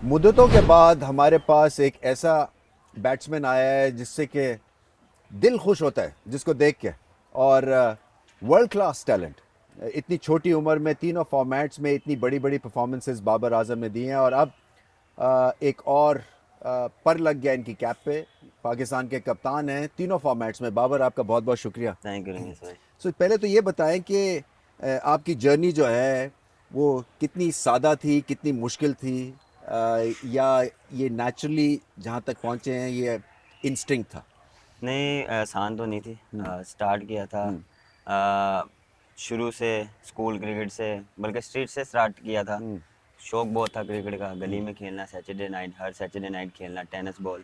मुद्दतों के बाद हमारे पास एक ऐसा बैट्समैन आया है जिससे कि दिल खुश होता है जिसको देख के। और वर्ल्ड क्लास टैलेंट, इतनी छोटी उम्र में तीनों फॉर्मेट्स में इतनी बड़ी बड़ी परफॉर्मेंसेस बाबर आजम ने दी हैं। और अब एक और पर लग गया इनकी कैप पे। पाकिस्तान के कप्तान हैं तीनों फॉर्मेट्स में। बाबर, आपका बहुत बहुत शुक्रिया। थैंक यू रमेश भाई। सो पहले तो ये बताएं कि आपकी जर्नी जो है वो कितनी सादा थी, कितनी मुश्किल थी, या ये नेचुरली जहाँ तक पहुँचे हैं ये इंस्टिंक्ट था? नहीं, आसान तो नहीं थी। स्टार्ट किया था हम्म। शुरू से, स्कूल क्रिकेट से, बल्कि स्ट्रीट से स्टार्ट किया था। हम्म। शौक बहुत था क्रिकेट का, गली हम्म। में खेलना, सैटरडे नाइट, हर सैटरडे नाइट खेलना टेनिस बॉल।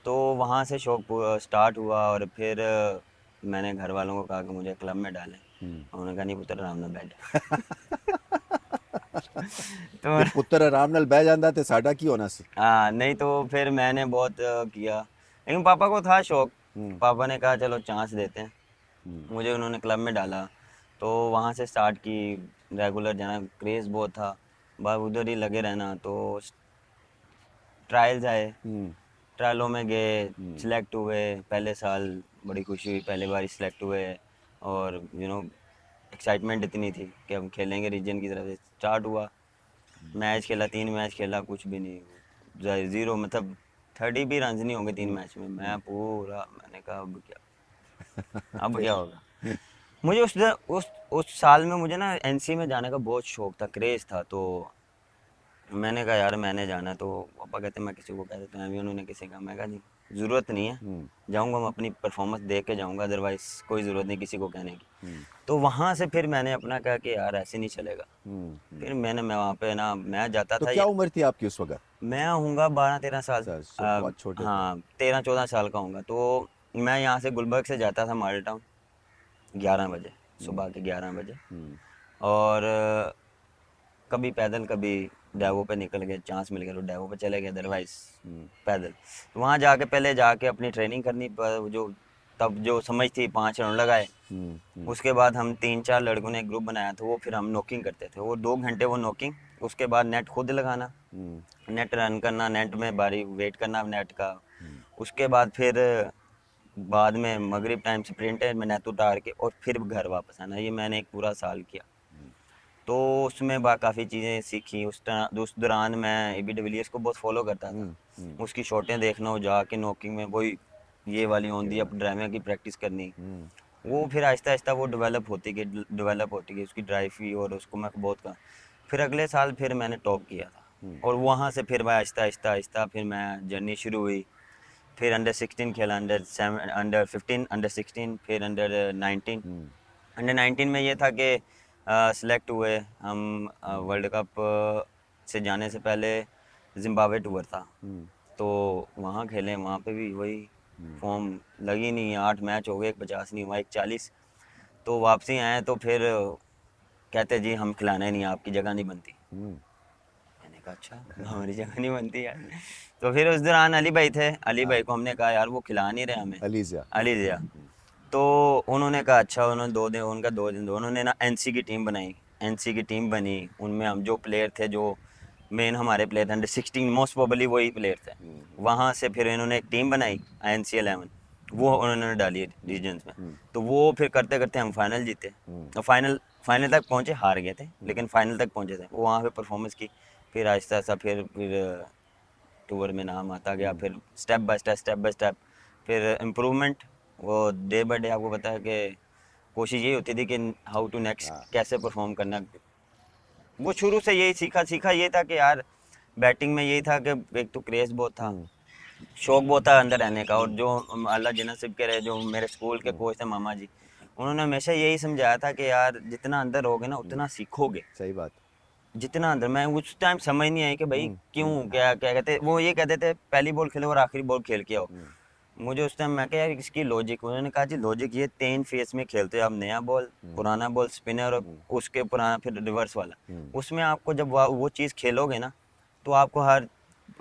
तो वहाँ से शौक स्टार्ट हुआ। और फिर मैंने घर वालों को कहा कि मुझे क्लब में डालें। हम्म। उन्होंने कहा नहीं पुत्र, आराम ना बैठ। तो जे पुत्र आराम नाल बह जाता तो साडा की होना सी। हाँ, नहीं तो फिर मैंने बहुत किया, लेकिन पापा को था शौक। हम्म। पापा ने कहा चलो चांस देते हैं। हम्म। मुझे उन्होंने क्लब में डाला, तो वहाँ से स्टार्ट की। रेगुलर जाना, क्रेज़ बहुत था, बस उधर ही लगे रहना। तो ट्रायल्स आए, हम्म। ट्रायलों में गए, हम्म। सिलेक्ट हुए। पहले साल बड़ी खुशी हुई, पहले बार सिलेक्ट हुए। और एक्साइटमेंट इतनी थी कि हम खेलेंगे रीजन की तरफ से। स्टार्ट हुआ, मैच खेला, 3 मैच खेला, कुछ भी नहीं, ज़ीरो, मतलब 30 भी रन नहीं होंगे 3 मैच में। मैं पूरा, मैंने कहा अब क्या फिर होगा। मुझे उस साल में मुझे ना एनसी में जाने का बहुत शौक था, क्रेज़ था। तो मैंने कहा यार मैंने जाना है। तो पापा कहते मैं किसी को कह देता हूँ, अभी उन्होंने किसी का, मैं कहा नहीं, ज़रूरत नहीं है। हम्म। जाऊँगा, मैं अपनी परफॉर्मेंस दे के जाऊँगा, अदरवाइज़ कोई ज़रूरत नहीं किसी को कहने की। हम्म। तो वहाँ से फिर मैंने अपना कहा कि यार ऐसे नहीं चलेगा। हम्म। फिर मैं वहाँ पे ना, मैं जाता तो था क्या उम्र थी आपकी उस वक्त? मैं होऊंगा 12-13 साल। सर आ, बहुत छोटे थे। हाँ, 13-14 साल का होऊंगा। तो मैं यहाँ से गुलबर्ग से जाता था मॉडल टाउन 11 बजे, हम्म। सुबह के 11 बजे। हम्म। और कभी पैदल, कभी डेवो पे निकल गए, चांस मिल गया तो डेवो पे चले गए, अदरवाइज हम्म। पैदल। तो वहाँ जाके पहले जाके अपनी ट्रेनिंग करनी, पर जो तब जो समझ थी, 5 राउंड लगाए। हम्म। हम्म। उसके बाद हम 3-4 लड़कों ने एक ग्रुप बनाया था, वो फिर हम नॉकिंग करते थे, वो 2 घंटे वो नॉकिंग। उसके बाद नेट खुद लगाना, हम्म। नेट रन करना, नेट में बारी वेट करना नेट का। हम्म। उसके बाद फिर बाद में मगरिब टाइम स्प्रिंट में नेट उतार के और फिर घर वापस आना। ये मैंने एक पूरा साल किया। तो उसमें काफ़ी चीज़ें सीखी। उस दौरान मैं एबी डिविलियर्स को बहुत फॉलो करता था। हम्म। हम्म। उसकी शॉटें देखना, हो जाके नॉकिंग में वही ये वाली ऑन दी खेलना। अप ड्राइविंग की प्रैक्टिस करनी। हम्म। वो फिर आहिस्ता आहिस्ता वो डेवलप होती गई उसकी ड्राइव भी, और उसको मैं बहुत का। फिर अगले साल फिर मैंने टॉप किया था। हम्म। और वहाँ से फिर मैं आहिस्ता आहिस्ता आहिस्ता फिर मैं जर्नी शुरू हुई। फिर अंडर 16 खेला, अंडर 7, अंडर 15, अंडर 16, फिर अंडर 19। हम्म। अंडर 19 में ये था कि सिलेक्ट हुए हम हम्म। वर्ल्ड कप से जाने से पहले। जिम्बाब्वे टूर था, हम्म। तो वहाँ खेले, वहाँ पे भी वही हम्म। फॉर्म लगी नहीं। 8 मैच हो गए, एक 50 नहीं हुआ, एक 40। तो वापसी आए तो फिर कहते जी हम खिलाने नहीं, आपकी जगह नहीं बनती। हम्म। मैंने कहा अच्छा, हमारी जगह नहीं बनती यार। तो फिर उस दौरान अली भाई थे, अली हाँ। भाई को हमने कहा यार वो खिला नहीं रहे हमें। अलीज़ा। अली जिया। तो उन्होंने कहा अच्छा, उन्होंने 2 दिन, उनका 2 दिन दो, उन्होंने ना एनसी की टीम बनाई। एनसी की टीम बनी, उनमें हम जो प्लेयर थे, जो मेन हमारे प्लेयर थे, अंडर 16 मोस्ट प्रोबेबली वही प्लेयर थे। वहाँ से फिर इन्होंने एक टीम बनाई, NC11। वो उन्होंने डाली रीजन्स में। हम्म। तो वो फिर करते करते हम फाइनल जीते। हम्म। और फाइनल फाइनल तक पहुँचे, हार गए थे हम्म। लेकिन फाइनल तक पहुँचे थे। वो वहाँ पे परफॉर्मेंस की। फिर आहिस्ता आहिस्ता फिर टूर में नाम आता गया। हम्म। फिर स्टेप बाय स्टेप फिर इम्प्रूवमेंट। वो डे बाय डे आपको पता है कि कोशिश यही होती थी कि हाउ टू नेक्स्ट, हाँ। कैसे परफॉर्म करना। वो शुरू से यही सीखा सीखा ये था कि यार बैटिंग में यही था कि एक तो क्रेज बहुत था, हम्म। शौक बहुत था अंदर रहने का। और हम्म। जो अल्लाह जिन्हें नसीब करे, जो मेरे स्कूल के हम्म। कोच थे मामा जी, उन्होंने हमेशा यही समझाया था कि यार जितना अंदर रहोगे ना हम्म। उतना सीखोगे। सही बात। जितना अंदर, मैं उस टाइम समझ नहीं आई कि भाई हम्म। क्यों, हम्म। क्या क्या कहते, वो ये कहते थे पहली बॉल खेलो और आखिरी बॉल खेल के आओ। हम्म। मुझे उस टाइम मैं क्या यार इसकी लॉजिक, उन्होंने कहा जी लॉजिक ये 3 फेज में खेलते हो आप, नया बॉल, हम्म। पुराना बॉल स्पिनर, और हम्म। उसके पुराना फिर रिवर्स वाला। हम्म। उसमें आपको जब वो चीज़ खेलोगे ना, तो आपको हर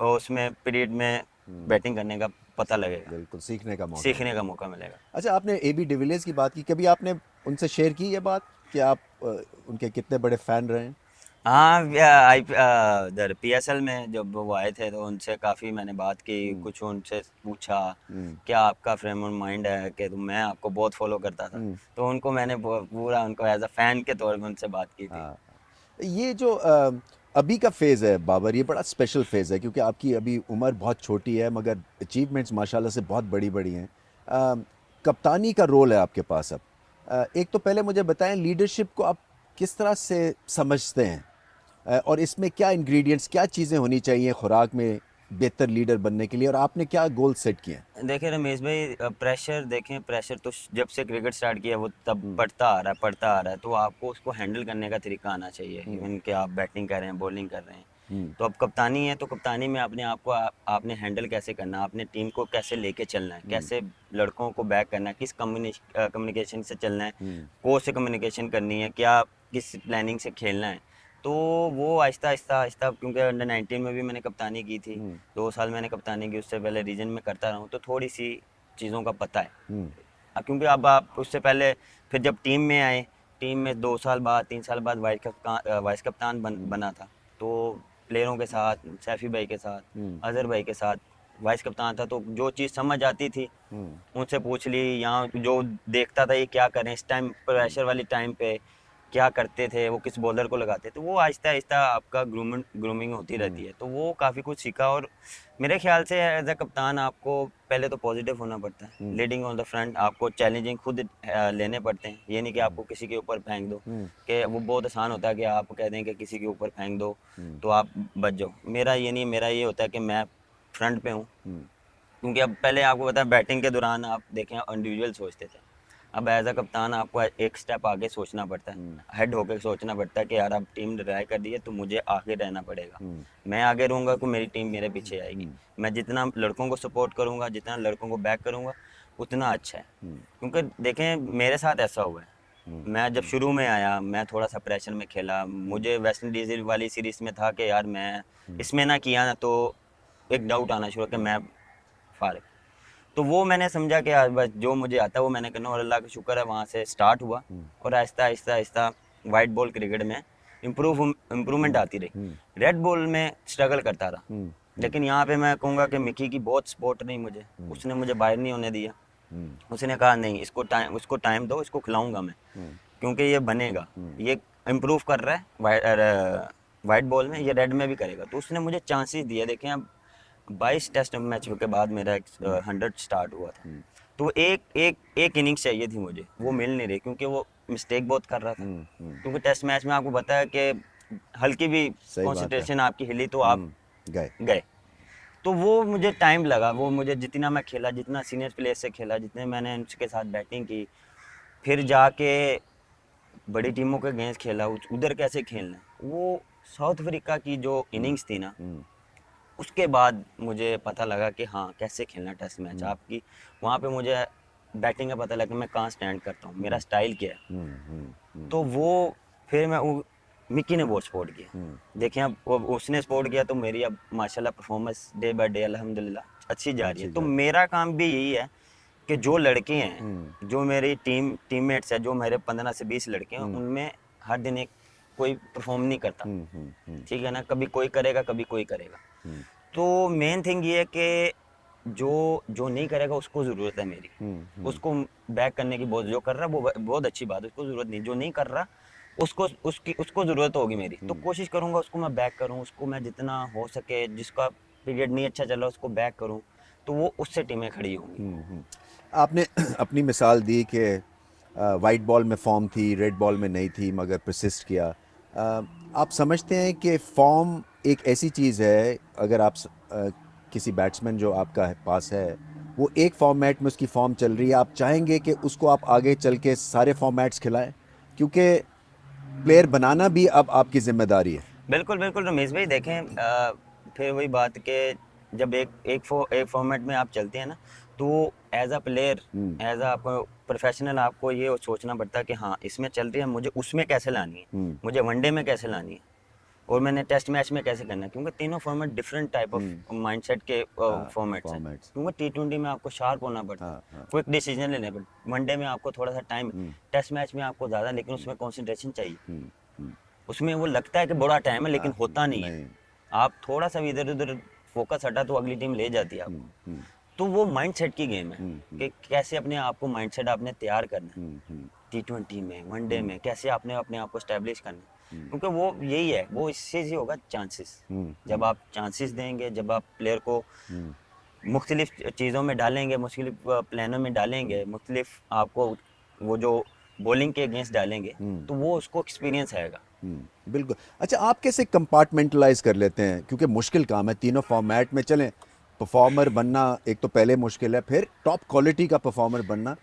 उसमें पीरियड में हम्म। बैटिंग करने का पता लगेगा, बिल्कुल सीखने का मौका सीखने मिलेगा। का मौका मिलेगा। अच्छा, आपने एबी डिविलियर्स की बात की, कभी आपने उनसे शेयर की ये बात कि आप उनके कितने बड़े फ़ैन रहे हैं? हाँ आई इधर पीएसएल में जब वो आए थे तो उनसे काफ़ी मैंने बात की, कुछ उनसे पूछा क्या आपका फ्रेम ऑफ माइंड है, कि तो मैं आपको बहुत फॉलो करता था, तो उनको मैंने पूरा उनको एज अ फैन के तौर पे उनसे बात की थी। हाँ, ये जो अभी का फेज़ है बाबर, ये बड़ा स्पेशल फेज़ है क्योंकि आपकी अभी उम्र बहुत छोटी है मगर अचीवमेंट्स माशाल्लाह से बहुत बड़ी बड़ी हैं। कप्तानी का रोल है आपके पास अब। एक तो पहले मुझे बताएं लीडरशिप को आप किस तरह से समझते हैं, और इसमें क्या इंग्रेडिएंट्स, क्या चीज़ें होनी चाहिए खुराक में बेहतर लीडर बनने के लिए, और आपने क्या गोल सेट किए हैं? देखिए रमेश भाई, प्रेशर देखें, प्रेशर तो जब से क्रिकेट स्टार्ट किया वो तब पड़ता आ रहा है, तो आपको उसको हैंडल करने का तरीका आना चाहिए। इवन कि आप बैटिंग कर रहे हैं, बॉलिंग कर रहे हैं, तो अब कप्तानी है, तो कप्तानी में अपने आप को आपने हैंडल कैसे करना है, आपने टीम को कैसे लेके चलना है, कैसे लड़कों को बैक करना है, किस कम्युनिकेशन से चलना है, कोच से कम्युनिकेशन करनी है, क्या किस प्लानिंग से खेलना है। तो वो आहिस्ता आहिस्ता आहिस्ता, क्योंकि अंडर 19 में भी मैंने कप्तानी की थी, 2 साल मैंने कप्तानी की, उससे पहले रीजन में करता रहा हूँ, तो थोड़ी सी चीज़ों का पता है। क्योंकि अब आप उससे पहले फिर जब टीम में आए, टीम में 2 साल बाद 3 साल बाद वाइस कप्तान बना था, तो प्लेयरों के साथ, सैफी भाई के साथ, अजहर भाई के साथ वाइस कप्तान था, तो जो चीज़ समझ आती थी उनसे पूछ ली, यहाँ जो देखता था ये क्या करें इस टाइम प्रेशर वाली टाइम पे, क्या करते थे, वो किस बॉलर को लगाते, तो वो आहिस्ता आहिस्ता आपका ग्रूमिंग होती रहती है, तो वो काफ़ी कुछ सीखा। और मेरे ख्याल से एज अ कप्तान आपको पहले तो पॉजिटिव होना पड़ता है, लीडिंग ऑन द फ्रंट, आपको चैलेंजिंग खुद लेने पड़ते हैं, ये नहीं कि आपको किसी के ऊपर फेंक दो, कि वो बहुत आसान होता है कि आप कह दें कि किसी के ऊपर फेंक दो तो आप बच जाओ। मेरा ये नहीं, मेरा ये होता है कि मैं फ्रंट पे हूँ, क्योंकि अब पहले आपको पता है बैटिंग के दौरान आप देखें इंडिविजुअल सोचते थे, अब एज अ कप्तान आपको एक स्टेप आगे सोचना पड़ता है, हेड होकर सोचना पड़ता है कि यार अब टीम ड्राई कर दी है तो मुझे आगे रहना पड़ेगा, मैं आगे रहूँगा तो मेरी टीम मेरे पीछे आएगी, मैं जितना लड़कों को सपोर्ट करूँगा, जितना लड़कों को बैक करूँगा उतना अच्छा है। क्योंकि देखें मेरे साथ ऐसा हुआ है, मैं जब शुरू में आया मैं थोड़ा सा प्रेशर में खेला, मुझे वेस्ट इंडीज़ वाली सीरीज़ में था कि यार मैं इसमें ना किया ना तो एक डाउट आना शुरू कि मैं फारिग, तो वो मैंने समझा कि यार बस जो मुझे आता है वो मैंने करना, और अल्लाह का शुक्र है वहाँ से स्टार्ट हुआ, और Aahista Aahista Aahista white ball cricket में इम्प्रूवमेंट आती रही। रेड बॉल में स्ट्रगल करता रहा, लेकिन यहाँ पे मैं कहूँगा कि मिकी की बहुत सपोर्ट रही मुझे, उसने मुझे बाहर नहीं होने दिया, उसने कहा नहीं इसको टाइम दो, इसको खिलाऊंगा मैं, क्योंकि ये बनेगा, ये इम्प्रूव कर रहा है वाइट बॉल में, ये रेड में भी करेगा, तो उसने मुझे चांसेस दिए। देखें अब 22 टेस्ट मैच के बाद मेरा 100 स्टार्ट हुआ था, तो एक इनिंग्स चाहिए थी मुझे, वो मिल नहीं रही, क्योंकि वो मिस्टेक बहुत कर रहा था, क्योंकि टेस्ट मैच में आपको पता है कि हल्की भी सही बात है। कंसंट्रेशन आपकी हिली तो आप गए। गए। तो वो मुझे टाइम लगा, वो मुझे जितना मैं खेला, जितना सीनियर प्लेयर से खेला, जितने मैंने उनके साथ बैटिंग की, फिर जाके बड़ी टीमों के अगेंस्ट खेला, उधर कैसे खेलना है, वो साउथ अफ्रीका की जो इनिंग्स थी ना, उसके बाद मुझे पता लगा कि हाँ कैसे खेलना टेस्ट मैच आपकी, वहाँ पे मुझे बैटिंग का पता लगा कि मैं कहाँ स्टैंड करता हूँ, मेरा स्टाइल क्या है, तो वो फिर मिक्की ने बहुत सपोर्ट किया। देखिए अब उसने सपोर्ट किया तो मेरी अब माशाल्लाह परफॉर्मेंस डे बाय डे अल्हम्दुलिल्लाह अच्छी जा रही है। तो मेरा काम भी यही है कि जो लड़के हैं, जो मेरी टीममेट्स है, जो मेरे 15 से 20 लड़के हैं, उनमें हर दिन एक कोई परफॉर्म नहीं करता, ठीक है ना, कभी कोई करेगा कभी कोई करेगा, तो मेन थिंग ये है कि जो जो नहीं करेगा उसको ज़रूरत है मेरी, उसको बैक करने की, बहुत जो कर रहा है वो बहुत अच्छी बात है, उसको ज़रूरत नहीं, जो नहीं कर रहा उसको ज़रूरत होगी मेरी, तो कोशिश करूँगा उसको मैं बैक करूँ, उसको मैं जितना हो सके, जिसका पीरियड नहीं अच्छा चल रहा उसको बैक करूँ, तो वो उससे टीमें खड़ी होंगी। आपने अपनी मिसाल दी कि वाइट बॉल में फॉर्म थी, रेड बॉल में नहीं थी, मगर परसिस्ट किया। आप समझते हैं कि फॉर्म एक ऐसी चीज़ है, अगर आप किसी बैट्समैन जो आपका पास है वो एक फॉर्मेट में उसकी फॉर्म चल रही है, आप चाहेंगे कि उसको आप आगे चल के सारे फॉर्मेट्स खिलाएं, क्योंकि प्लेयर बनाना भी अब आपकी जिम्मेदारी है। बिल्कुल बिल्कुल रमेश भाई, देखें फिर वही बात कि जब एक फॉर्मेट में आप चलते हैं ना, तो as a player, as a आपको प्रोफेशनल, आपको ये सोचना पड़ता है कि हाँ इसमें चल रही है, मुझे उसमें कैसे लानी है, मुझे वनडे में कैसे लानी है, और मैंने टेस्ट मैच में कैसे करना है, क्योंकि तीनों format different type of mindset के फॉर्मेट्स हैं। फॉर्मेट्स। क्योंकि T20 में आपको शार्प होना पड़ता है, क्विक डिसीजन लेने पड़ते, वनडे में आपको थोड़ा सा टाइम, टेस्ट मैच में आपको ज़्यादा, लेकिन उसमें कॉन्सेंट्रेशन चाहिए। उसमें वो लगता है कि बड़ा टाइम है, लेकिन होता नहीं है। नहीं। आप थोड़ा सा भी इधर उधर फोकस हटा तो अगली टीम ले जाती है आपको। हम्म, तो वो माइंडसेट की गेम है हम्म, कि कैसे अपने आप को माइंडसेट आपने तैयार करना है। हम्म, T20 में, वनडे में कैसे आपने अपने आप को स्टैब्लिश करना है, हम्म, क्योंकि वो यही है, वो इससे ही होगा चांसेस। जब हम्म, आप चांसेस देंगे, जब आप प्लेयर को हम्म, मुख्तलिफ चीज़ों में डालेंगे, मुख्तलिफ प्लानों में डालेंगे, मुख्तलिफ आपको वो जो बॉलिंग के अगेंस्ट डालेंगे, हम्म, तो वो उसको एक्सपीरियंस आएगा। बिल्कुल। अच्छा, आप कैसे कंपार्टमेंटलाइज कर लेते हैं, क्योंकि मुश्किल काम है तीनों फॉर्मेट में चलें। परफॉर्मर बनना एक तो पहले मुश्किल है, फिर टॉप क्वालिटी का परफॉर्मर बनना।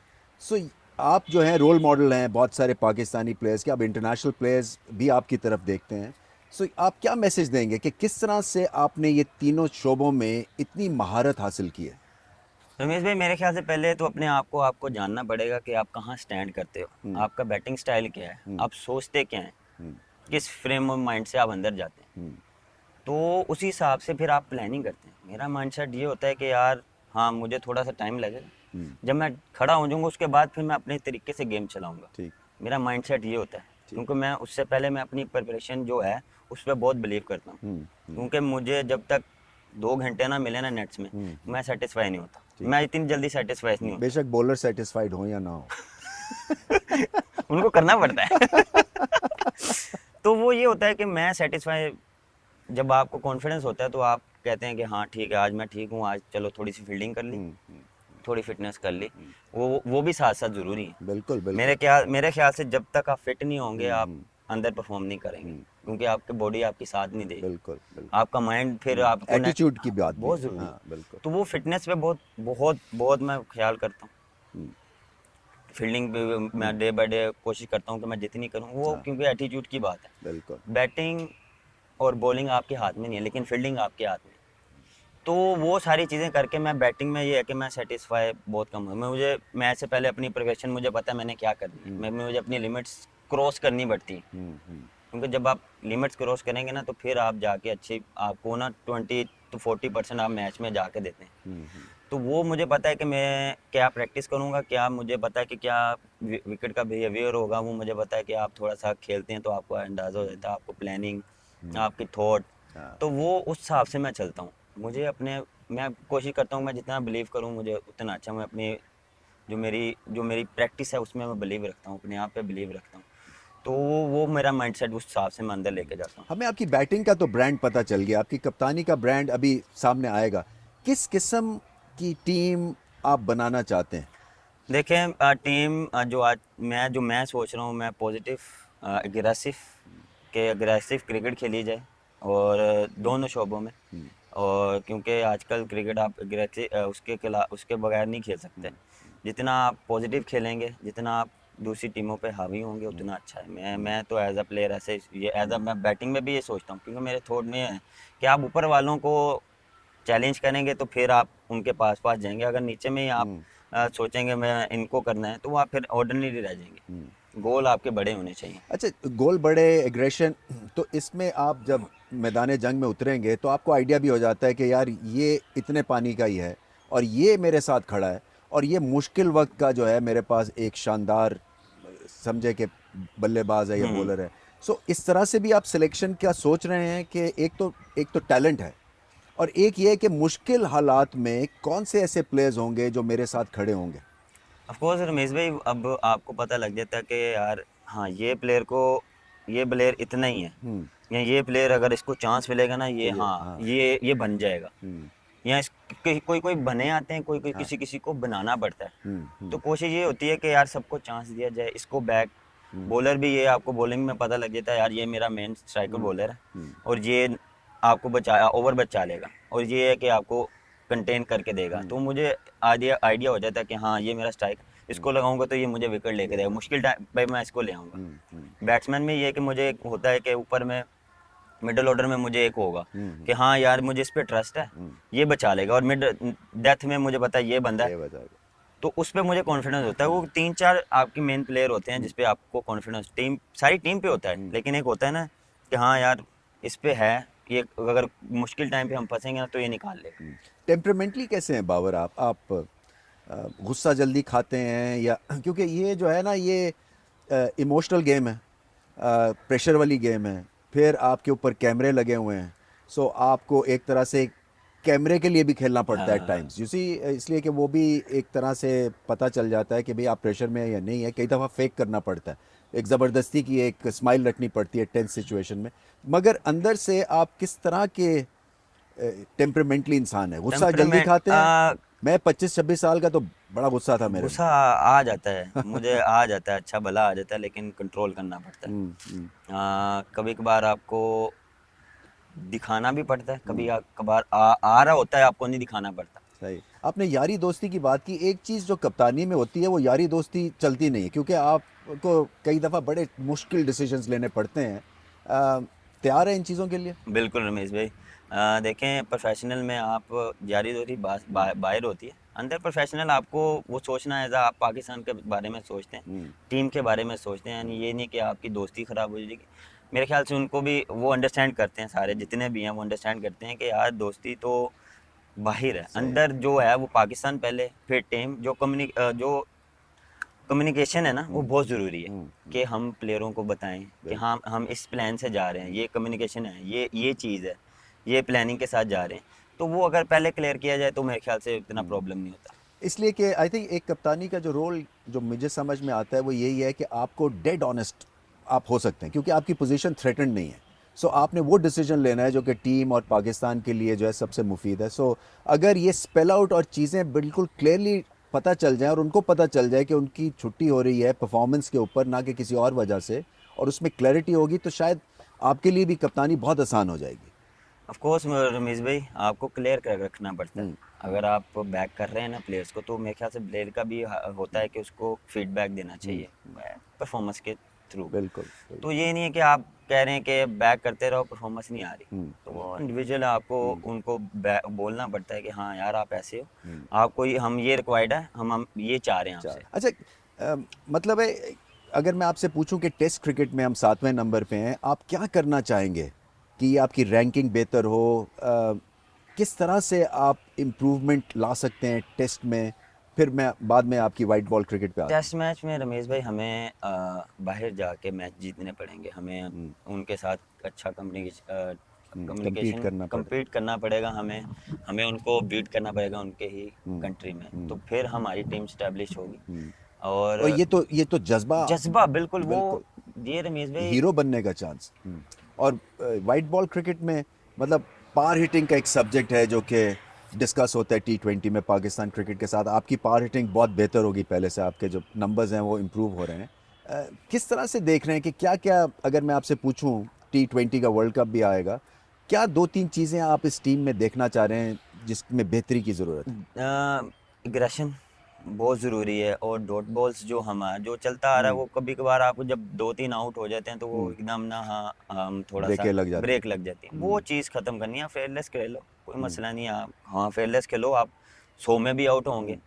सो आप जो हैं रोल मॉडल हैं बहुत सारे पाकिस्तानी प्लेयर्स के, अब इंटरनेशनल प्लेयर्स भी आपकी तरफ देखते हैं। सो आप क्या मैसेज देंगे कि किस तरह से आपने ये तीनों शोबों में इतनी महारत हासिल की है? रमेश भाई, मेरे ख्याल से पहले तो अपने आप को आपको जानना पड़ेगा कि आप कहाँ स्टैंड करते हो, हम्म, आपका बैटिंग स्टाइल क्या है, हम्म, आप सोचते क्या हैं, हम्म, किस फ्रेम ऑफ माइंड से आप अंदर जाते हैं। हम्म, तो उसी हिसाब से फिर आप प्लानिंग करते हैं। मेरा माइंडसेट ये होता है कि यार हाँ, मुझे थोड़ा सा टाइम लगेगा, हम्म, जब मैं खड़ा हो जाऊंगा उसके बाद फिर मैं अपने तरीके से गेम चलाऊंगा। ठीक, मेरा माइंडसेट ये होता है, ठीक। क्योंकि मैं उससे पहले मैं अपनी प्रिपरेशन जो है उस पर बहुत बिलीव करता हूँ। हम्म, हम्म, क्योंकि मुझे जब तक 2 घंटे ना मिले ना नेट्स में, हम्म, मैं सेटिस्फाई नहीं होता, ठीक। मैं इतनी जल्दी सेटिस्फाई नहीं होता। बेशक बॉलर सेटिस्फाइड हो या ना हो। उनको करना पड़ता है। तो वो ये होता है कि मैं सेटिस्फाई, जब आपको कॉन्फिडेंस होता है तो आप कहते हैं कि हाँ ठीक है, आज मैं ठीक हूँ, आज चलो थोड़ी सी फील्डिंग कर ली, थोड़ी फिटनेस कर ली। वो भी साथ साथ ज़रूरी है। बिल्कुल, बिल्कुल। मेरे ख्याल से जब तक आप फिट नहीं होंगे, हम्म, आप अंदर परफॉर्म नहीं करेंगे, क्योंकि आपकी बॉडी आपकी साथ नहीं देगी। बिल्कुल, बिल्कुल। आपका माइंड फिर आपको एटीट्यूड की बात भी बहुत है, ज़रूरी है। हाँ, बिल्कुल। तो वो फिटनेस पे बहुत बहुत बहुत मैं ख्याल करता हूँ। हम्म, फील्डिंग पे मैं डे बाय डे कोशिश करता हूँ कि मैं जितनी करूँ वो, हाँ, क्योंकि एटीट्यूड की बात है। बिल्कुल। बैटिंग और बॉलिंग आपके हाथ में नहीं है, लेकिन फील्डिंग आपके हाथ में है। तो वो सारी चीज़ें करके मैं बैटिंग में ये है कि मैं सेटिस्फाई बहुत कम हूँ। मैं मुझे मैच से पहले अपनी प्रिपरेशन मुझे पता है मैंने क्या करनी है, मुझे अपनी लिमिट्स क्रॉस करनी पड़ती है। हम्म, हम्म, क्योंकि जब आप लिमिट्स क्रॉस करेंगे ना, तो फिर आप जाके अच्छी, आपको ना 20 to 40% आप मैच में जाके देते हैं। हम्म, तो वो मुझे पता है कि मैं क्या प्रैक्टिस करूँगा, क्या मुझे पता है कि क्या विकेट का बिहेवियर होगा, वो मुझे पता है कि आप थोड़ा सा खेलते हैं तो आपको अंदाज़ा हो जाता है, आपको प्लानिंग, आपकी थॉट। हाँ, तो वो उस हिसाब से मैं चलता हूँ। मुझे अपने, मैं कोशिश करता हूँ मैं जितना बिलीव करूँ मुझे उतना अच्छा। मैं अपनी जो मेरी प्रैक्टिस है उसमें मैं बिलीव रखता हूँ, अपने आप पे बिलीव रखता हूँ। तो वो मेरा माइंडसेट उस हिसाब से मैं अंदर लेके जाता हूँ। हमें आपकी बैटिंग का तो ब्रांड पता चल गया, आपकी कप्तानी का ब्रांड अभी सामने आएगा। किस किस्म की टीम आप बनाना चाहते हैं? देखें, टीम जो मैं सोच रहा हूँ, मैं पॉजिटिव एग्रेसिव के अग्रेसिव क्रिकेट खेली जाए, और दोनों शोबों में। और क्योंकि आजकल क्रिकेट आप एग्रेसिव उसके बगैर नहीं खेल सकते। जितना आप पॉजिटिव खेलेंगे, जितना आप दूसरी टीमों पे हावी होंगे, उतना अच्छा है। मैं तो एज अ प्लेयर ऐसे ये एज अ मैं बैटिंग में भी ये सोचता हूँ, क्योंकि मेरे थॉट में है कि आप ऊपर वालों को चैलेंज करेंगे तो फिर आप उनके पास पास जाएंगे। अगर नीचे में ही आप सोचेंगे मैं इनको करना है, तो आप फिर ऑर्डिनरी रह जाएंगे। गोल आपके बड़े होने चाहिए। अच्छा, गोल बड़े, एग्रेशन, तो इसमें आप जब मैदान जंग में उतरेंगे तो आपको आइडिया भी हो जाता है कि यार ये इतने पानी का ही है, और ये मेरे साथ खड़ा है, और ये मुश्किल वक्त का जो है मेरे पास एक शानदार, समझे कि बल्लेबाज है या हम्म। बॉलर है। सो इस तरह से भी आप सिलेक्शन क्या सोच रहे हैं कि एक तो टैलेंट है, और एक ये है कि मुश्किल हालात में कौन से ऐसे प्लेयर्स होंगे जो मेरे साथ खड़े होंगे? ऑफ कोर्स रमेश भाई, अब आपको पता लग जाता है कि यार हाँ, ये प्लेयर इतना ही है, हम्म, या ये प्लेयर अगर इसको चांस मिलेगा ना, तो ये ये, हाँ, हाँ, ये बन जाएगा। हम्म, या कोई कोई बने आते हैं, कोई कोई हाँ, किसी किसी को बनाना पड़ता है। हम्म, तो हम्म, कोशिश ये होती है कि यार सबको चांस दिया जाए, इसको बैक हम्म, बॉलर भी, ये आपको बॉलिंग में पता लग जाता है यार ये मेरा मेन स्ट्राइकर हम्म, बॉलर है, हम्म, और ये आपको ओवर बचा लेगा, और ये है कि आपको कंटेन करके देगा। तो मुझे आइडिया आइडिया हो जाता है कि हाँ, ये मेरा स्ट्राइक, इसको लगाऊंगा तो ये मुझे विकेट लेके देगा, मुश्किल टाइम पे मैं इसको ले आऊँगा। बैट्समैन में ये है कि मुझे एक होता है कि ऊपर में मिडिल ऑर्डर में मुझे एक होगा कि हाँ यार, मुझे इस पे ट्रस्ट है, ये बचा लेगा, और मिड डेथ में मुझे पता है ये बंदा है, ये बताएगा। तो उस पर मुझे कॉन्फिडेंस होता है। वो 3 4 आपके मेन प्लेयर होते हैं जिस पे आपको कॉन्फिडेंस सारी टीम पे होता है, लेकिन एक होता है ना कि हाँ यार, इस पे है, ये अगर मुश्किल टाइम पे हम फंसेंगे ना तो ये निकाल लेगा। टेम्परामेंटली कैसे हैं बाबर आप गुस्सा जल्दी खाते हैं या क्योंकि ये जो है ना, ये इमोशनल गेम है, प्रेशर वाली गेम है, फिर आपके ऊपर कैमरे लगे हुए हैं, सो आपको एक तरह से कैमरे के लिए भी खेलना पड़ता है टाइम्स यू सी, इसलिए कि वो भी एक तरह से पता चल जाता है कि भाई आप प्रेशर में हैं या नहीं है। कई दफ़ा फेक करना पड़ता है, एक ज़बरदस्ती की एक स्माइल रखनी पड़ती है टेंस सिचुएशन में, मगर अंदर से आप किस तरह के टेम्परामेंटली इंसान है? गुस्सा जल्दी टेम्परामेंट खाते हैं? मैं 25-26 साल का तो बड़ा गुस्सा था मेरे में। गुस्सा आ जाता है, मुझे आ जाता है, अच्छा भला आ जाता है, लेकिन कंट्रोल करना पड़ता है। हम्म। कभी कभार आपको दिखाना भी पड़ता है, कभी कभार आ रहा होता है, आपको नहीं दिखाना पड़ता। सही। आपने यारी दोस्ती की बात की, एक चीज़ जो कप्तानी में होती है वो यारी दोस्ती चलती नहीं है, क्योंकि आपको कई दफ़ा बड़े मुश्किल डिसीजंस लेने पड़ते हैं। तैयार है इन चीज़ों के लिए? बिल्कुल रमेश भाई, देखें प्रोफेशनल में आप यारी दोस्ती बाहर होती है, अंदर प्रोफेशनल आपको वो सोचना है, आप पाकिस्तान के बारे में सोचते हैं, टीम के बारे में सोचते हैं, यानी ये नहीं कि आपकी दोस्ती ख़राब हो जाएगी। मेरे ख्याल से उनको भी वो अंडरस्टैंड करते हैं, सारे जितने भी हैं वो अंडरस्टैंड करते हैं कि यार दोस्ती तो बाहर है, अंदर जो है वो पाकिस्तान पहले, फिर टीम। जो कम्युनिकेशन है ना वो बहुत ज़रूरी है, कि हम प्लेयरों को बताएं कि हाँ हम इस प्लान से जा रहे हैं, ये कम्युनिकेशन है, ये चीज़ है, ये प्लानिंग के साथ जा रहे हैं। तो वो अगर पहले क्लियर किया जाए तो मेरे ख्याल से इतना प्रॉब्लम नहीं होता। इसलिए कि आई थिंक एक कप्तानी का जो रोल जो मुझे समझ में आता है वो यही है कि आपको डेड ऑनेस्ट आप हो सकते हैं, क्योंकि आपकी पोजीशन थ्रेटन नहीं है। सो आपने वो डिसीजन लेना है जो कि टीम और पाकिस्तान के लिए जो है सबसे मुफीद है। सो अगर ये स्पेल आउट और चीज़ें बिल्कुल क्लियरली पता चल जाए और उनको पता चल जाए कि उनकी छुट्टी हो रही है परफॉर्मेंस के ऊपर, ना कि किसी और वजह से, और उसमें क्लैरिटी होगी, तो शायद आपके लिए भी कप्तानी बहुत आसान हो जाएगी। ऑफ कोर्स रमेश भाई, आपको क्लियर कर रखना पड़ता है। अगर आप बैक कर रहे हैं ना प्लेयर्स को, तो मेरे ख्याल से प्लेयर का भी होता है कि उसको फीडबैक देना चाहिए परफॉर्मेंस के थ्रू। बिल्कुल तो ये नहीं है कि आप कह रहे हैं कि बैक करते रहो, परफॉर्मेंस नहीं आ रही, तो वो इंडिविजुअल आपको उनको बोलना पड़ता है कि हाँ यार आप ऐसे हो, आपको हम ये रिक्वायर्ड है, हम ये चाह रहे हैं आपसे। अच्छा, मतलब है, अगर मैं आपसे पूछूं कि टेस्ट क्रिकेट में हम 7वें नंबर पे हैं, आप क्या करना चाहेंगे कि आपकी रैंकिंग बेहतर हो? किस तरह से आप इम्प्रूवमेंट ला सकते हैं टेस्ट में? फिर मैं बाद में आपकी वाइट बॉल क्रिकेट पे आता टेस्ट मैच में रमेश भाई हमें बाहर जाके मैच जीतने पड़ेंगे, हमें उनके साथ अच्छा compete करना कम्पीट करना पड़ेगा, हमें हमें उनको बीट करना पड़ेगा उनके ही कंट्री में, तो फिर हमारी टीम स्टैब्लिश होगी। और और ये तो जज्बा, जज्बा बिल्कुल वो, बिल्कुल ये रमेश भाई हीरो बनने का चांस। और वाइट बॉल क्रिकेट में मतलब पार हिटिंग का एक सब्जेक्ट है जो कि डिस्कस होता है T20 में पाकिस्तान क्रिकेट के साथ। आपकी पार हिटिंग बहुत बेहतर होगी पहले से, आपके जो नंबर्स हैं वो इम्प्रूव हो रहे हैं। किस तरह से देख रहे हैं कि क्या क्या, अगर मैं आपसे पूछूं, T20 का वर्ल्ड कप भी आएगा, क्या 2-3 चीज़ें आप इस टीम में देखना चाह रहे हैं जिसमें बेहतरी की ज़रूरत है? एग्रेशन बहुत ज़रूरी है, और डॉट बॉल्स जो हमारा जो चलता आ रहा है वो कभी कभार आप जब 2-3 आउट हो जाते हैं तो वो एकदम ना, हाँ हम थोड़ा सा ब्रेकें लग जाती ब्रेक लग जाती है, वो चीज़ ख़त्म करनी है। फेयरलेस खेलो, कोई मसला नहीं है, आप हाँ फेयरलेस खेलो, आप 100 में भी आउट होंगे,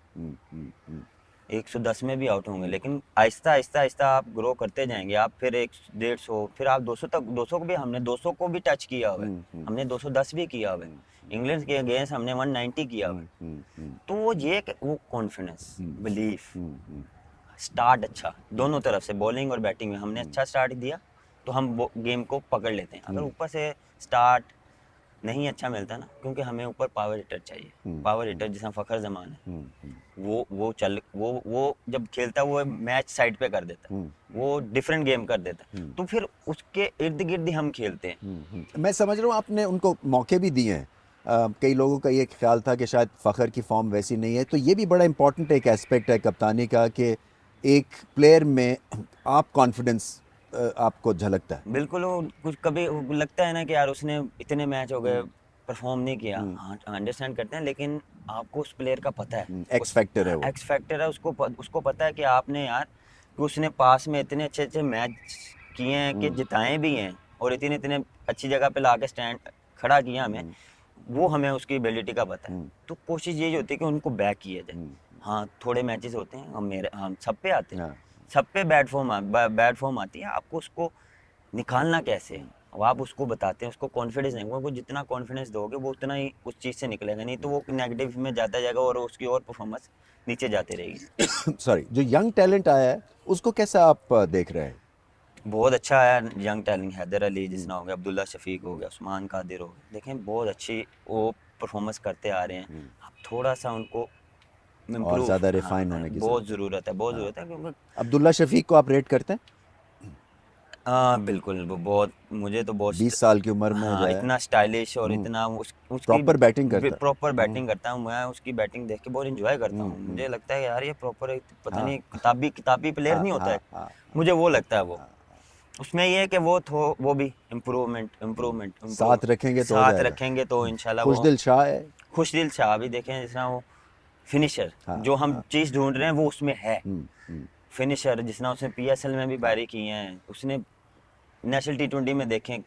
110 में भी आउट होंगे, लेकिन आहिस्ता आहिस्ता आहिस्ता आप ग्रो करते जाएंगे, आप फिर 100, 150, फिर आप 200 तक, 200 को भी हमने 200 को भी टच किया हुआ है, हमने 210 भी किया हुआ है, इंग्लैंड के अगेंस्ट हमने 190 किया हुआ है। तो वो ये वो कॉन्फिडेंस, बिलीफ, स्टार्ट अच्छा दोनों तरफ से, बॉलिंग और बैटिंग में हमने अच्छा स्टार्ट दिया तो हम गेम को पकड़ लेते हैं। अगर ऊपर से स्टार्ट नहीं अच्छा मिलता ना, क्योंकि हमें ऊपर पावर हिटर चाहिए, पावर हिटर जैसा फ़खर जमान है, वो जब खेलता है वो मैच साइड पे कर देता है, वो डिफरेंट गेम कर देता है, तो फिर उसके इर्द गिर्द ही हम खेलते हैं। मैं समझ रहा हूँ आपने उनको मौके भी दिए हैं। कई लोगों का ये ख्याल था कि शायद फ़खर की फॉर्म वैसी नहीं है, तो ये भी बड़ा इंपॉर्टेंट एक एस्पेक्ट है कप्तानी का कि एक प्लेयर में आप कॉन्फिडेंस आपको झलकता है। बिल्कुल, वो कुछ कभी लगता है ना कि यार उसने इतने मैच हो गए परफॉर्म नहीं किया, हाँ अंडरस्टैंड करते हैं, लेकिन आपको उस प्लेयर का पता है, एक्स फैक्टर है वो। एक्स फैक्टर है, उसको पता है कि आपने यार, कि उसने पास में इतने अच्छे अच्छे मैच किए हैं कि जिताए भी हैं, और इतने इतने अच्छी जगह पे लाके स्टैंड खड़ा किया हमें, वो हमें उसकी एबिलिटी का पता है। तो कोशिश यही होती है कि उनको बैक किया जाए। हाँ थोड़े मैचेस होते हैं, हम सब पे आते हैं, सब पे बैड फॉर्म आती है, आपको उसको निकालना कैसे है, अब आप उसको बताते हैं, उसको कॉन्फिडेंस नहीं, वो जितना कॉन्फिडेंस दोगे वो उतना ही उस चीज़ से निकलेगा, नहीं तो वो नेगेटिव में जाता जाएगा और उसकी और परफॉर्मेंस नीचे जाती रहेगी। सॉरी, जो यंग टैलेंट आया है उसको कैसा आप देख रहे हैं? बहुत अच्छा है यंग टैलेंट, हैदर अली जिसना हो गया, अब्दुल्ला शफीक हो गया, उस्मान कादिर हो गया, देखें बहुत अच्छी वो परफॉर्मेंस करते आ रहे हैं। अब थोड़ा सा उनको और इम्प्रूव, ज़्यादा हाँ रिफाइन होने की बहुत ज़रूरत है। ज़रूरत है, बहुत हाँ, ज़रूरत है क्योंकि अब्दुल्ला शफीक को आप रेट करते हैं? हाँ बिल्कुल, वो बहुत, मुझे तो बहुत 20 साल की उम्र में जो हाँ है इतना स्टाइलिश और इतना उसकी प्रॉपर बैटिंग करता है। प्रॉपर बैटिंग करता हूँ मैं, उसकी बैटिंग देख के बहुत इंजॉय करता हूँ। हम्म। मुझे लगता है यार ये प्रॉपर, पता हाँ नहीं किताबी किताबी प्लेयर हाँ नहीं होता हाँ है, हाँ मुझे वो लगता है वो। हाँ। उसमें ये है कि वो भी इम्प्रूवमेंट इम्प्रूवमेंट इम्प्रूव साथ रखेंगे तो हो साथ जाएगा। रखेंगे तो इंशाल्लाह वो। खुशदिल शाह है। खुशदिल शाह भी देखें, जिस तरह वो फिनिशर हाँ जो हम हाँ। चीज़ ढूंढ रहे हैं वो उसमें है। हम्म। फिनिशर जिस तरह उसने पीएसएल में भी हाँ। पारी की हैं, उसने नेशनल टी20 में देखें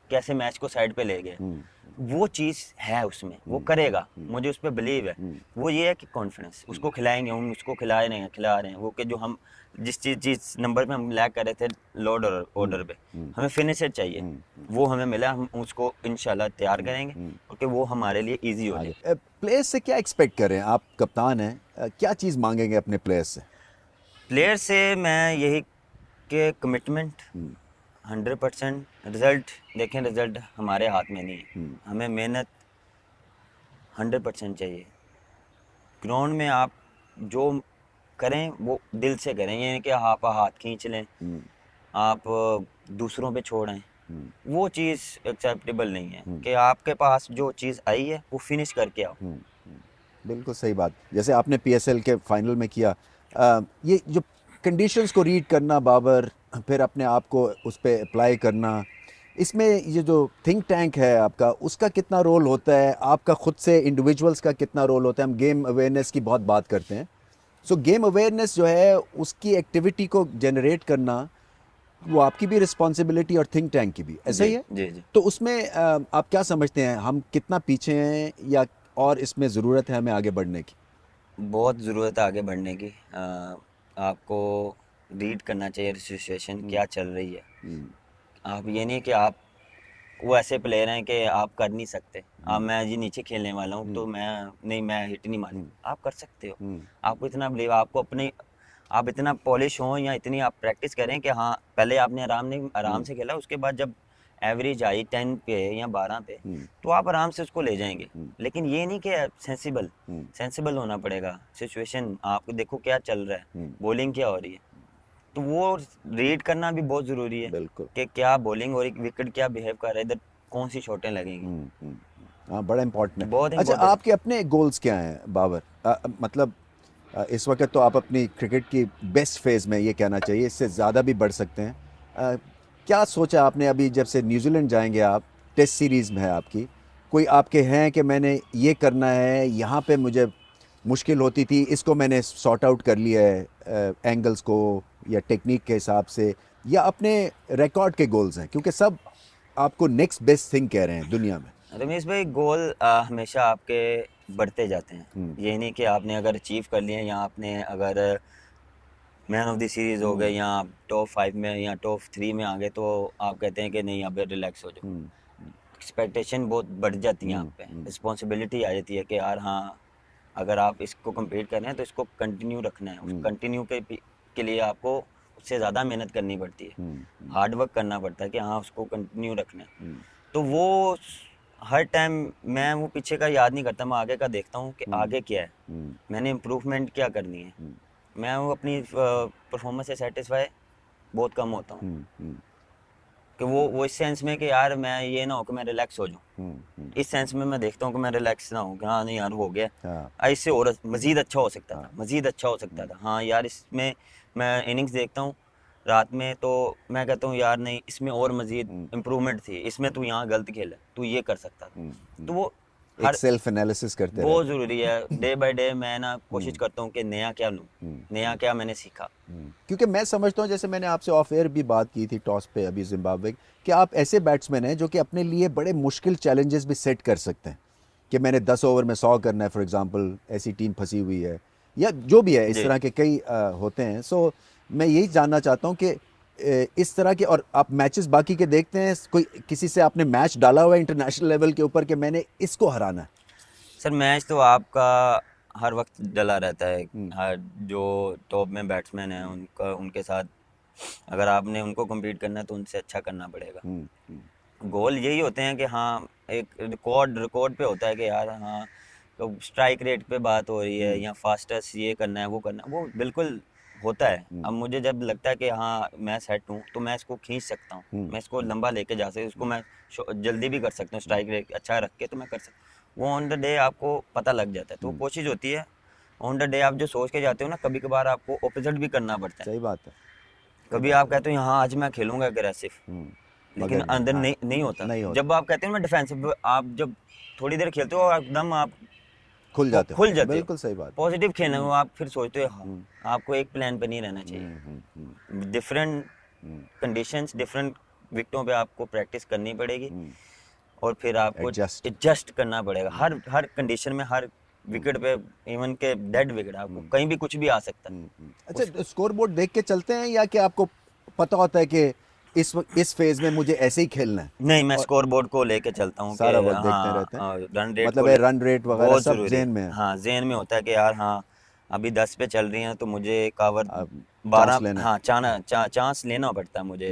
कैसे मैच को साइड पे ले गए। हम्म वो चीज़ है उसमें, वो हम्म करेगा, हम्म मुझे उस पर बिलीव है। हम्म वो ये है कि कॉन्फिडेंस उसको खिलाएंगे, हम उसको खिला रहे हैं, खिला रहे हैं वो, कि जो हम जिस चीज़ नंबर पे हम लैग कर रहे थे लोड ऑर्डर पे, हम्म हमें फिनिशर चाहिए, हम्म वो हमें मिला, हम उसको इंशाल्लाह तैयार करेंगे हम्म। और कि वो हमारे लिए ईजी हो आगे जाए। प्लेयर्स से क्या एक्सपेक्ट करें? आप कप्तान हैं, क्या चीज़ मांगेंगे अपने प्लेयर्स से? प्लेयर से मैं यही कि कमिटमेंट हम्म 100%। रिजल्ट देखें, रिजल्ट हमारे हाथ में नहीं है, हम्म हमें मेहनत 100% चाहिए। ग्राउंड में आप जो करें वो दिल से करें, ये नहीं कि आप हाथ खींच लें, हम्म आप दूसरों पे छोड़ें। हम्म वो चीज़ एक्सेप्टेबल नहीं है हम्म कि आपके पास जो चीज़ आई है वो फिनिश करके आओ। बिल्कुल सही बात। जैसे आपने पीएसएल के फाइनल में किया, ये जो कंडीशंस को रीड करना बाबर, फिर अपने आप को उस पर अप्लाई करना, इसमें ये जो थिंक टैंक है आपका, उसका कितना रोल होता है? आपका खुद से इंडिविजुअल्स का कितना रोल होता है? हम गेम अवेयरनेस की बहुत बात करते हैं। सो गेम अवेयरनेस जो है उसकी एक्टिविटी को जनरेट करना, वो आपकी भी रिस्पॉन्सिबिलिटी और थिंक टैंक की भी, ऐसा जी ही है? जी जी। तो उसमें आप क्या समझते हैं, हम कितना पीछे हैं, या और इसमें ज़रूरत है हमें आगे बढ़ने की? बहुत ज़रूरत है आगे बढ़ने की। आपको रीड करना चाहिए सिचुएशन क्या चल रही है। हम्म आप ये नहीं कि आप वो ऐसे प्लेयर हैं कि आप कर नहीं सकते, आप मैं जी नीचे खेलने वाला हूँ तो मैं नहीं, मैं हिट नहीं मारी, आप कर सकते हो। हम्म आपको इतना बिलीव, आपको अपने, आप इतना पॉलिश हो या इतनी आप प्रैक्टिस करें कि हाँ पहले आपने आराम से खेला, उसके बाद जब एवरेज आई 10 पे या 12 पे तो आप आराम से उसको ले जाएंगे। लेकिन ये नहीं कि सेंसिबल सेंसिबल होना पड़ेगा, सिचुएशन आपको देखो क्या चल रहा है, बॉलिंग क्या हो रही है, तो वो रीड करना भी बहुत ज़रूरी है बिल्कुल। कि क्या बॉलिंग और एक विकेट क्या बिहेव कर रहा है, इधर कौन सी शॉटें लगेंगी। हाँ, बड़ा इम्पोर्टेंट है। बहुत अच्छा, इंपॉर्टेंट। आपके अपने गोल्स क्या हैं बाबर? मतलब इस वक्त तो आप अपनी क्रिकेट की बेस्ट फेज़ में, ये कहना चाहिए, इससे ज़्यादा भी बढ़ सकते हैं। क्या सोचा आपने अभी जब से न्यूजीलैंड जाएंगे आप? टेस्ट सीरीज़ में है आपकी, कोई आपके हैं कि मैंने ये करना है, यहाँ पे मुझे मुश्किल होती थी, इसको मैंने सॉर्ट आउट कर लिया है एंगल्स को या टेक्निक के हिसाब से, या अपने रिकॉर्ड के गोल्स हैं? क्योंकि सब आपको नेक्स्ट बेस्ट थिंग कह रहे हैं दुनिया में। रमेश भाई, गोल हमेशा आपके बढ़ते जाते हैं। ये नहीं कि आपने अगर अचीव कर लिए या आपने अगर मैन ऑफ द सीरीज हो गए या आप टॉप 5 में या टॉप 3 में आ गए तो आप कहते हैं कि नहीं अब रिलैक्स हो जाओ। एक्सपेक्टेशन बहुत बढ़ जाती है आप पे, रिस्पॉन्सिबिलिटी आ जाती है कि यार हाँ अगर आप इसको compete कर रहे हैं तो इसको कंटिन्यू रखना है, उस कंटिन्यू के लिए आपको उससे ज़्यादा मेहनत करनी पड़ती है, हार्ड वर्क करना पड़ता है कि हाँ उसको कंटिन्यू रखना है। तो वो हर टाइम मैं वो पीछे का याद नहीं करता, मैं आगे का देखता हूँ कि आगे क्या है, मैंने इम्प्रूवमेंट क्या करनी है। मैं वो अपनी परफॉर्मेंस से सेटिस्फाई बहुत कम होता हूँ कि वो इस सेंस में कि यार मैं ये ना हो कि मैं रिलैक्स हो जाऊँ, इस सेंस में मैं देखता हूँ कि मैं रिलैक्स ना हूँ कि हाँ नहीं यार हो गया, हाँ इससे और मज़ीद अच्छा हो सकता था, हाँ मज़ीद अच्छा हो सकता था। हाँ यार इसमें मैं इनिंग्स देखता हूँ रात में तो मैं कहता हूँ यार नहीं इसमें और मज़ीद इम्प्रूवमेंट थी, इसमें तू यहाँ गलत खेला, तू ये कर सकता था। तो वो एक हर सेल्फ एनालिसिस करते बहुत रहते ज़रूरी है, डे बाय डे मैं ना कोशिश करता हूँ कि नया क्या लूँ, नया क्या मैंने सीखा। हैं। क्योंकि मैं समझता हूँ, जैसे मैंने आपसे ऑफ एयर भी बात की थी टॉस पे अभी जिम्बाब्वे, कि आप ऐसे बैट्समैन हैं जो कि अपने लिए बड़े मुश्किल चैलेंजेस भी सेट कर सकते हैं, कि मैंने 10 ओवर में 100 करना है फॉर एग्जांपल, ऐसी टीम फंसी हुई है या जो भी है, इस जी तरह के कई होते हैं। सो मैं यही जानना चाहता हूँ कि इस तरह के, और आप मैचेस बाकी के देखते हैं, कोई किसी से आपने मैच डाला हुआ है इंटरनेशनल लेवल के ऊपर कि मैंने इसको हराना है? सर, मैच तो आपका हर वक्त डला रहता है, हर जो टॉप में बैट्समैन हैं उनका, उनके साथ अगर आपने उनको कम्पीट करना है तो उनसे अच्छा करना पड़ेगा। हम्म। गोल यही होते हैं कि हाँ, एक रिकॉर्ड पे होता है कि यार हाँ, तो स्ट्राइक रेट पे बात हो रही है या फास्टेस्ट ये करना है वो करना है, वो बिल्कुल होता है। अब मुझे जब लगता है कि हाँ मैं सेट हूँ तो मैं इसको खींच सकता हूँ, मैं इसको लंबा लेके जा सकता हूँ, इसको मैं जल्दी भी कर सकता हूँ, स्ट्राइक रेट अच्छा रख के तो मैं कर सकता हूँ। वो ऑन द डे आपको पता लग जाता है। तो कोशिश होती है ऑन द डे आप जो सोच के जाते हो ना, कभी कभार आपको ऑपोजिट भी करना पड़ता है। सही बात है। कभी आप कहते हो हाँ आज मैं खेलूंगा अग्रेसिव, लेकिन मगर नहीं, अंदर हाँ, नहीं होता। नहीं होता। जब आप कहते हो मैं डिफेंसिव, आप जब थोड़ी देर खेलते हो और एकदम आप खुल जाते हो, खुल जाते हो, बिल्कुल सही बात है। पॉजिटिव खेलने में आप फिर सोचते हो हाँ, आपको एक प्लान पे नहीं रहना चाहिए। डिफरेंट कंडीशंस, डिफरेंट विकेटों पे आपको प्रैक्टिस करनी पड़ेगी और फिर आपको एडजस्ट। एडजस्ट करना पड़ेगा हर हर कंडीशन में, हर विकेट पे। इवन के डेड विकेट आपको कहीं भी कुछ भी आ सकता है। अच्छा, स्कोर बोर्ड देख के चलते हैं या कि आपको पता होता है कि इस फेज में मुझे ऐसे ही खेलना है? नहीं, मैं और स्कोर बोर्ड को लेके चलता हूँ कि सारा वक्त देखते रहते हैं, हाँ, रन रेट मतलब को है रन रेट वगैरह बहुत सब ज़रूरी है। जेन में है। हाँ, ज़हन में होता है कि यार हाँ, अभी 10 पे चल रही हैं तो मुझे कवर अब 12, चांस लेना है। हाँ चांस लेना पड़ता है मुझे।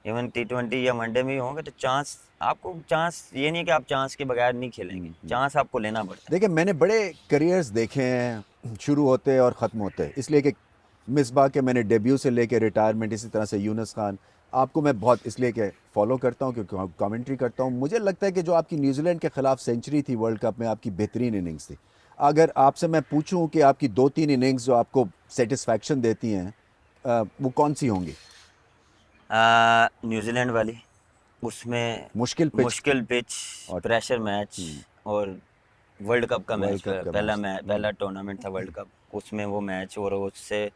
इवन T20 या वनडे में भी होंगे तो चांस, आपको चांस, ये नहीं कि आप चांस के बगैर नहीं खेलेंगे, चांस आपको लेना पड़ता देखिए, मैंने बड़े करियर्स देखे हैं शुरू होते और ख़त्म होते, इसलिए कि मिसबा के मैंने डेब्यू से लेके रिटायरमेंट, इसी तरह से यूनुस खान, आपको मैं बहुत इसलिए कि फॉलो करता हूँ क्योंकि कमेंट्री करता हूँ। मुझे लगता है कि जो आपकी न्यूजीलैंड के ख़िलाफ़ सेंचुरी थी वर्ल्ड कप में, आपकी बेहतरीन इनिंग्स थी। अगर आपसे मैं पूछूं कि आपकी 2-3 इनिंग्स जो आपको सेटिस्फैक्शन देती हैं, वो कौन सी होंगी? है। न्यूजीलैंड वाली, उसमें मुश्किल पिच थी मुश्किल पिच, और प्रेशर मैच, और वर्ल्ड कप का वर्ल्ड मैच, कप का मैच था। पहला टूर्नामेंट था वर्ल्ड कप, उसमें वो मैच, और उससे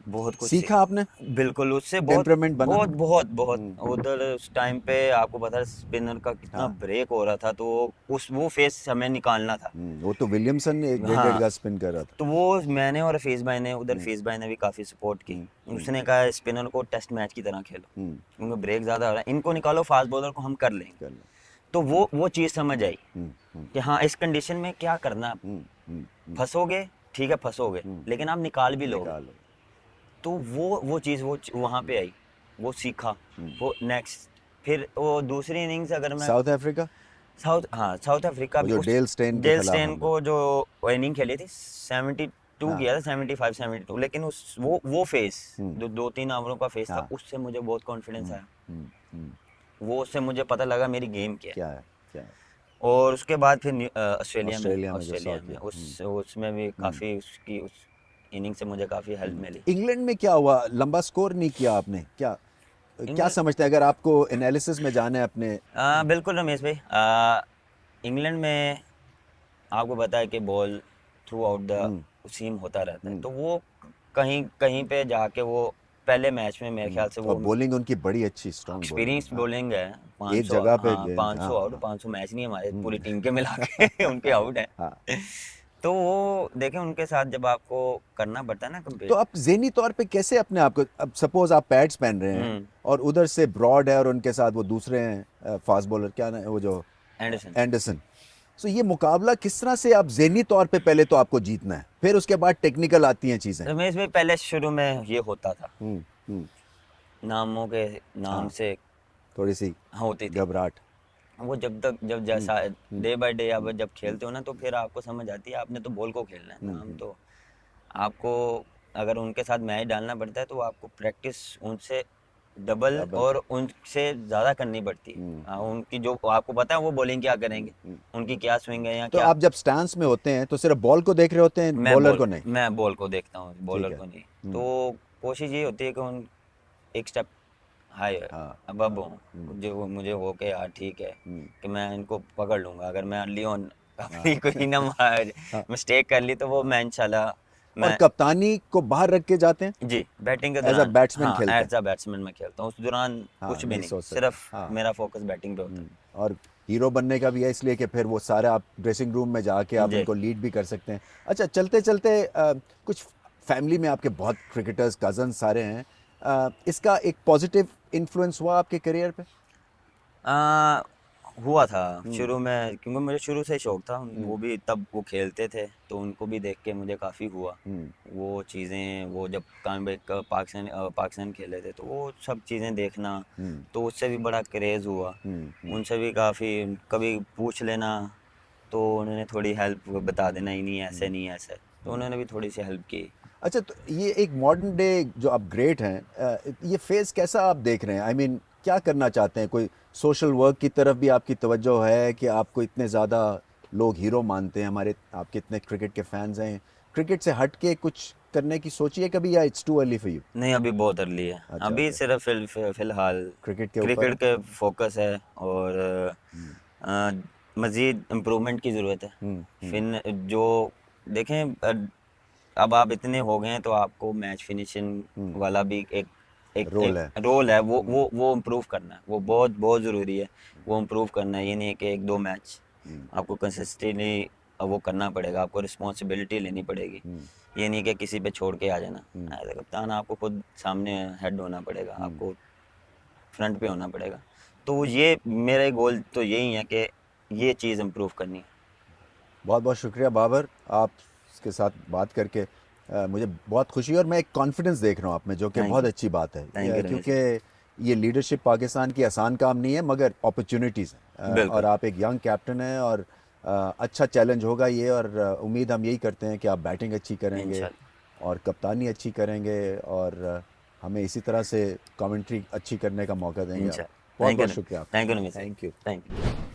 बहुत कुछ सीखा आपने? बिल्कुल उससे बहुत टेम्परामेंट बना? बहुत बहुत बहुत उधर उस टाइम पे आपको पता है स्पिनर का कितना हाँ। ब्रेक हो रहा था, तो उस वो फेस हमें निकालना था। वो तो विलियमसन ने 1.5 हाँ, का स्पिन कर रहा था। तो वो मैंने और फेस भाई ने, उधर फेस भाई ने भी काफ़ी सपोर्ट की। उसने कहा स्पिनर को टेस्ट मैच की तरह खेलो, क्योंकि ब्रेक ज़्यादा हो रहा है, इनको निकालो, फास्ट बॉलर को हम कर लेंगे। कर लो। तो वो चीज़ समझ आई कि हाँ इस कंडीशन में क्या करना है। फंसोगे, ठीक है फंसोगे, लेकिन आप निकाल भी लोगे। निकालो। तो वो चीज़ वहाँ पे आई, वो सीखा। वो नेक्स्ट, फिर वो दूसरी इनिंग्स अगर मैं साउथ अफ्रीका, साउथ अफ्रीका वो भी, जो उस डेल स्टेन के डेल खिलाफ स्टेन हमने। को जो इनिंग खेली थी 72 हाँ। किया था, 75 72, लेकिन उस वो फेस जो 2-3 ओवरों का फेस था, हाँ। उससे मुझे बहुत कॉन्फिडेंस आया। हम्म, हम्म, वो उससे मुझे पता लगा मेरी गेम क्या है। क्या है, क्या है? और उसके बाद फिर ऑस्ट्रेलिया में जो सौ ऑस्ट्रेलिया में किया। उसमें भी काफ़ी उसकी उस इनिंग से मुझे काफ़ी हेल्प मिली। इंग्लैंड में क्या हुआ, लंबा स्कोर नहीं किया आपने क्या? क्या इंग्लैंड, समझते हैं, अगर आपको एनालिसिस में जाना है अपने? बिल्कुल रमेश भाई, इंग्लैंड में आपको पता है कि बॉल थ्रू आउट द सीम होता रहता है, तो वो कहीं कहीं पे जाके वो पहले मैच में मेरे ख्याल से और वो बॉलिंग उनकी बड़ी अच्छी, स्ट्रांग बॉलिंग एक्सपीरियंस है। हाँ, बॉलिंग है। एक 500, जगह पे हाँ गेंद, 500 हाँ, आउट, हाँ। 500 मैच नहीं हमारे पूरी टीम के मिला के उनके आउट है। हाँ। तो वो देखें उनके साथ जब आपको करना पड़ता है ना तो कंपेयर। आप ज़हनी तौर पे कैसे अपने आप को, अब सपोज आप पैड्स पहन रहे हैं हम्म। और उधर से ब्रॉड है और उनके साथ वो दूसरे हैं फास्ट बॉलर, क्या ना वो जो एंडरसन, एंडरसन, तो ये मुकाबला किस तरह से आप ज़हनी तौर पे पहले तो आपको जीतना है, फिर उसके बाद टेक्निकल आती हैं चीज़ें? रमेश भाई पहले शुरू में ये होता था, हम्म। हम्म। नामों के नाम हाँ, से थोड़ी सी होती थी। घबराहट। वो जब जैसा डे बाय डे आप जब खेलते हो ना, तो फिर आपको समझ आती है आपने तो बॉल को खेलना है ना, हम तो आपको अगर उनके साथ मैच डालना पड़ता है तो आपको प्रैक्टिस उनसे डबल डबल। और उनसे ज़्यादा करनी पड़ती है। उनकी जो आपको पता है वो बॉलिंग क्या करेंगे, उनकी क्या स्विंग है या तो क्या। आप जब स्टांस में होते हैं तो सिर्फ बॉल को देख रहे होते हैं, बॉलर को नहीं? मैं बॉल को देखता हूँ, ठीक बॉलर है। को नहीं। तो कोशिश ये होती है कि उन एक स्टेप हाई हाँ। अब हूँ जो मुझे हो के यार ठीक है कि मैं इनको पकड़ लूँगा। अगर मैं अर्ली ऑन अपनी कोई ना हाँ। मिस्टेक कर ली तो वो मैं इंशाल्लाह और मैं कप्तानी को बाहर रख के जाते हैं? जी बैटिंग के एज अ दौरान, बैट्समैन हाँ खेलते हैं? एज अ बैट्समैन मैं खेलता हूँ, उस दौरान हाँ, कुछ भी नहीं नहीं, सोच सकते। सिर्फ हाँ। मेरा फोकस बैटिंग पे होता और हीरो बनने का भी है, इसलिए कि फिर वो सारे आप ड्रेसिंग रूम में जाके है आप जी। उनको लीड भी कर सकते हैं। अच्छा, चलते चलते कुछ फैमिली में आपके बहुत क्रिकेटर्स कजन सारे हैं, इसका एक पॉजिटिव इन्फ्लुएंस हुआ आपके करियर पे? हुआ था शुरू में, क्योंकि मुझे शुरू से ही शौक था। वो भी तब वो खेलते थे तो उनको भी देख के मुझे काफ़ी हुआ वो चीज़ें। वो जब कामबैक पाकिस्तान खेले थे तो वो सब चीज़ें देखना, तो उससे भी बड़ा क्रेज़ हुआ। उनसे भी काफ़ी कभी पूछ लेना तो उन्होंने थोड़ी हेल्प बता देना, ही नहीं ऐसे नहीं ऐसे, तो उन्होंने भी थोड़ी सी हेल्प की। अच्छा, तो ये एक मॉडर्न डे जो आप ग्रेट हैं, ये फेज़ कैसा आप देख रहे हैं? आई मीन क्या करना चाहते हैं? कोई सोशल वर्क की तरफ भी आपकी तवज्जो है कि आपको इतने ज़्यादा लोग हीरो मानते हैं, हमारे आपके इतने क्रिकेट के फैंस हैं, क्रिकेट से हट के कुछ करने की सोचिए कभी, या it's too early for you? नहीं, अभी बहुत अर्ली है। अच्छा, अभी ओके। सिर्फ फिलहाल क्रिकेट के ऊपर क्रिकेट है। के फोकस है, और अ, मज़ीद इम्प्रूवमेंट की ज़रूरत है। फिर जो देखें, अब आप इतने हो गए हैं तो आपको मैच फिनिशिंग वाला भी एक एक रोल एक है। रोल है, वो इम्प्रूव करना है। वो बहुत बहुत ज़रूरी है, वो इम्प्रूव करना है। ये नहीं है कि एक दो मैच, आपको कंसिस्टेंटली वो करना पड़ेगा, आपको रिस्पॉन्सिबिलिटी लेनी पड़ेगी। ये नहीं कि किसी पे छोड़ के आ जाना। एज ए कप्तान आपको खुद सामने हेड होना पड़ेगा, आपको फ्रंट पे होना पड़ेगा। तो ये मेरे गोल तो यही है कि ये चीज़ इम्प्रूव करनी है। बहुत बहुत शुक्रिया बाबर, आपके साथ बात करके मुझे बहुत खुशी है, और मैं एक कॉन्फिडेंस देख रहा हूँ आप में, जो कि थैंक बहुत यू, अच्छी बात है। थैंक यू रमेश भाई। क्योंकि ये लीडरशिप पाकिस्तान की आसान काम नहीं है, मगर अपॉर्चुनिटीज़ हैं, और बिल्कुल, आप एक यंग कैप्टन हैं, और अच्छा चैलेंज होगा ये, और उम्मीद हम यही करते हैं कि आप बैटिंग अच्छी करेंगे इंशाल्लाह, और कप्तानी अच्छी करेंगे, और हमें इसी तरह से कमेंट्री अच्छी करने का मौका देंगे आप। इंशाल्लाह। बहुत थैंक बहुत यू, शुक्रिया आपका। थैंक यू रमेश भाई, थैंक यू। Thank you.